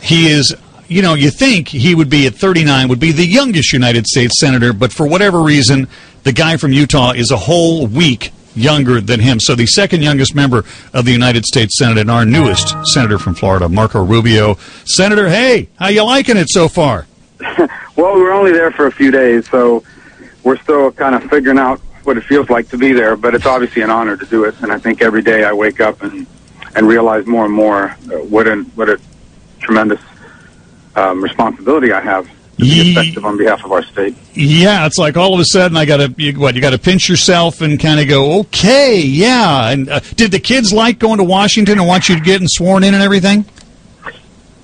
He is, you think he would be at 39, would be the youngest United States Senator, but for whatever reason, the guy from Utah is a whole week younger than him. So the second youngest member of the United States Senate and our newest senator from Florida, Marco Rubio. Senator, hey, how you liking it so far? Well, we were only there for a few days, so we're still kind of figuring out what it feels like to be there, but it's obviously an honor to do it, and I think every day I wake up and realize more and more what a tremendous responsibility I have to be effective on behalf of our state. Yeah, it's like all of a sudden you got to pinch yourself and kind of go, okay, yeah. And did the kids like going to Washington and want you to get sworn in and everything?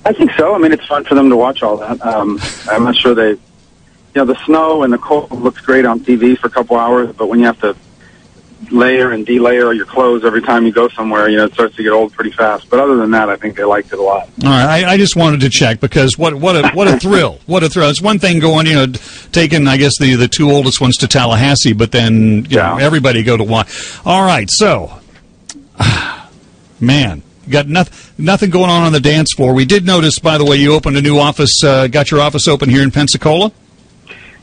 I think so. I mean, it's fun for them to watch all that. I'm not sure the snow and the cold looks great on TV for a couple hours, but when you have to layer and delayer your clothes every time you go somewhere, it starts to get old pretty fast. But other than that, I think they liked it a lot. All right, I just wanted to check because what a thrill. What a thrill. It's one thing going, taking, I guess, the two oldest ones to Tallahassee, but then everybody go to one. All right, so, man, got nothing going on the dance floor. We did notice, by the way, you opened a new office, got your office open here in Pensacola?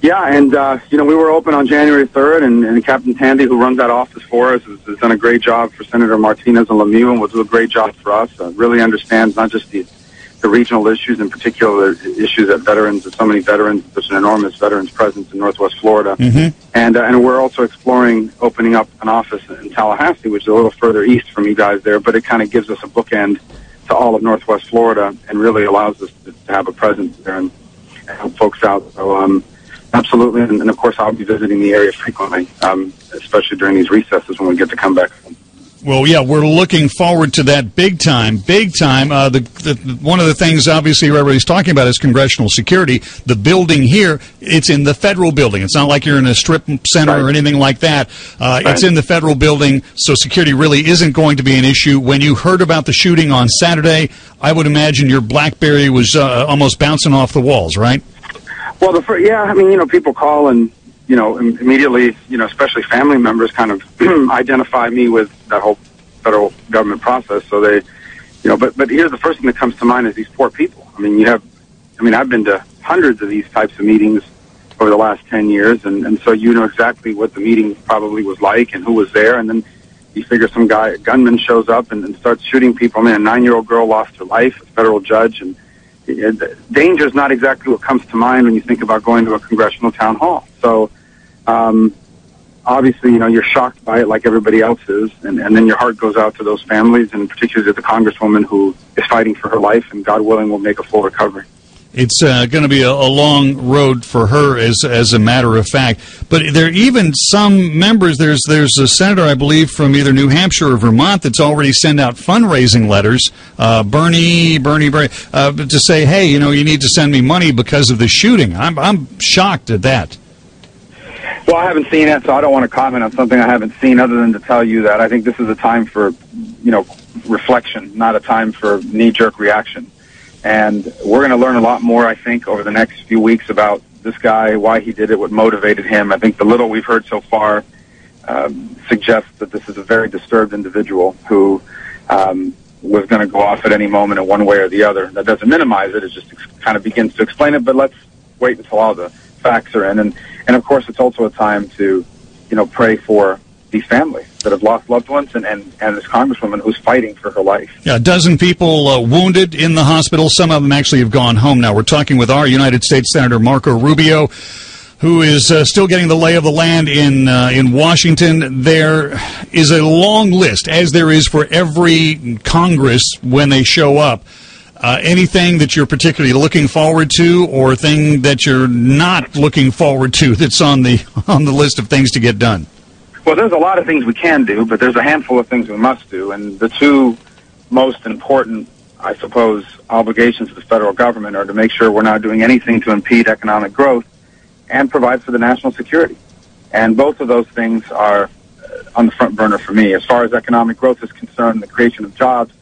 Yeah, and, we were open on January 3rd, and Captain Tandy, who runs that office for us, has done a great job for Senator Martinez and Lemieux, and will do a great job for us. Really understands not just the regional issues, in particular issues that veterans, so many veterans, there's an enormous veterans presence in Northwest Florida. Mm-hmm. And we're also exploring opening up an office in Tallahassee, which is a little further east from you guys there, but it kind of gives us a bookend to all of Northwest Florida and really allows us to have a presence there and help folks out. So, absolutely, and of course I'll be visiting the area frequently, especially during these recesses when we get to come back. Well, yeah, we're looking forward to that big time. One of the things, obviously, everybody's talking about is congressional security. The building here, it's in the federal building. It's not like you're in a strip center or anything like that. It's in the federal building, so security really isn't going to be an issue. When you heard about the shooting on Saturday, I would imagine your BlackBerry was almost bouncing off the walls, right? Well, people call and, immediately, especially family members kind of identify me with that whole federal government process. So they, but here's the first thing that comes to mind is these poor people. I've been to hundreds of these types of meetings over the last 10 years. And so you know exactly what the meeting probably was like and who was there. And then you figure a gunman shows up and starts shooting people. A 9-year-old girl lost her life, a federal judge, and danger is not exactly what comes to mind when you think about going to a congressional town hall. So, obviously, you're shocked by it like everybody else is, and then your heart goes out to those families, and particularly to the Congresswoman who is fighting for her life, and God willing will make a full recovery. It's going to be a long road for her, as a matter of fact. But there are even some members. There's a senator, I believe, from either New Hampshire or Vermont that's already sent out fundraising letters, Bernie, to say, hey, you need to send me money because of the shooting. I'm shocked at that. Well, I haven't seen it, so I don't want to comment on something I haven't seen, other than to tell you that I think this is a time for, reflection, not a time for knee-jerk reaction. And we're going to learn a lot more, I think, over the next few weeks about this guy, why he did it, what motivated him. I think the little we've heard so far suggests that this is a very disturbed individual who was going to go off at any moment in one way or the other. That doesn't minimize it. It just kind of begins to explain it, but let's wait until all the facts are in. And of course, it's also a time to, pray for these families that have lost loved ones and this Congresswoman who's fighting for her life. Yeah, a dozen people wounded in the hospital. Some of them actually have gone home now. We're talking with our United States Senator Marco Rubio, who is still getting the lay of the land in Washington. There is a long list, as there is for every Congress when they show up. Anything that you're particularly looking forward to, or thing that you're not looking forward to that's on the list of things to get done? Well, there's a lot of things we can do, but there's a handful of things we must do. And the two most important, I suppose, obligations of the federal government are to make sure we're not doing anything to impede economic growth and provide for the national security. And both of those things are on the front burner for me. As far as economic growth is concerned, the creation of jobs,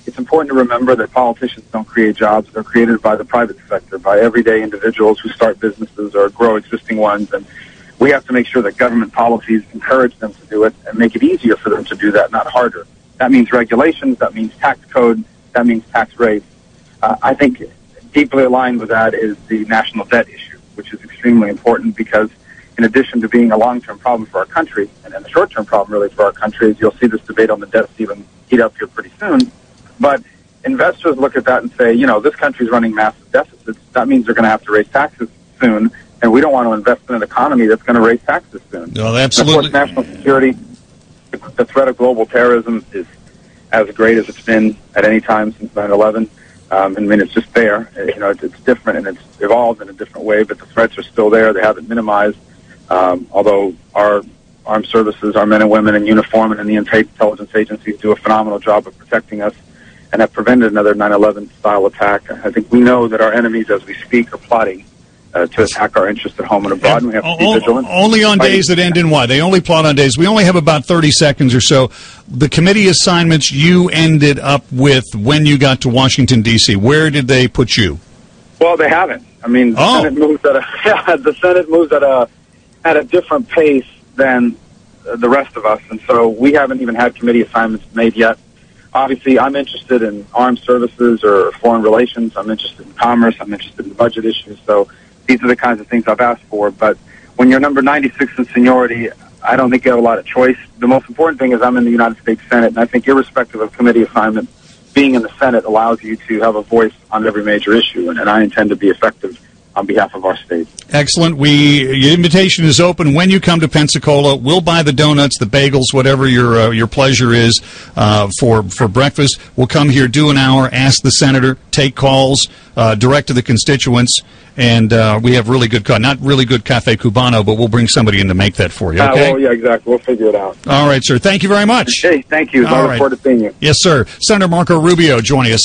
it's important to remember that politicians don't create jobs. They're created by the private sector, by everyday individuals who start businesses or grow existing ones. And we have to make sure that government policies encourage them to do it and make it easier for them to do that, not harder. That means regulations. That means tax code. That means tax rates. I think deeply aligned with that is the national debt issue, which is extremely important because in addition to being a long-term problem for our country, and a short-term problem really for our country, is you'll see this debate on the debt even heat up here pretty soon. But investors look at that and say, this country's running massive deficits. That means they're going to have to raise taxes soon, and we don't want to invest in an economy that's going to raise taxes soon. Well, absolutely. And of course, national security, the threat of global terrorism is as great as it's been at any time since 9/11. I mean, it's just there. It's different, and it's evolved in a different way, but the threats are still there. They haven't minimized. Although our armed services, our men and women in uniform and in the intelligence agencies do a phenomenal job of protecting us and have prevented another 9/11 style attack. I think we know that our enemies, as we speak, are plotting to attack our interests at home and abroad. And we have to be vigilant. Only on days that end in Y. They only plot on days. We only have about 30 seconds or so. The committee assignments you ended up with when you got to Washington, D.C., where did they put you? Well, they haven't. I mean, the Senate moves at a different pace than the rest of us, and so we haven't even had committee assignments made yet. Obviously, I'm interested in armed services or foreign relations. I'm interested in commerce. I'm interested in budget issues. So these are the kinds of things I've asked for. But when you're number 96 in seniority, I don't think you have a lot of choice. The most important thing is I'm in the United States Senate, and I think irrespective of committee assignment, being in the Senate allows you to have a voice on every major issue, and I intend to be effective on behalf of our state. Excellent. Your invitation is open. When you come to Pensacola, we'll buy the donuts, the bagels, whatever your pleasure is for breakfast. We'll come here, do an hour, ask the senator, take calls, direct to the constituents, and we have really good not really good Cafe Cubano, but we'll bring somebody in to make that for you. Okay? Well, yeah, exactly. We'll figure it out. All right, sir. Thank you very much. Hey, thank you. I look forward to seeing you. Yes, sir. Senator Marco Rubio joining us.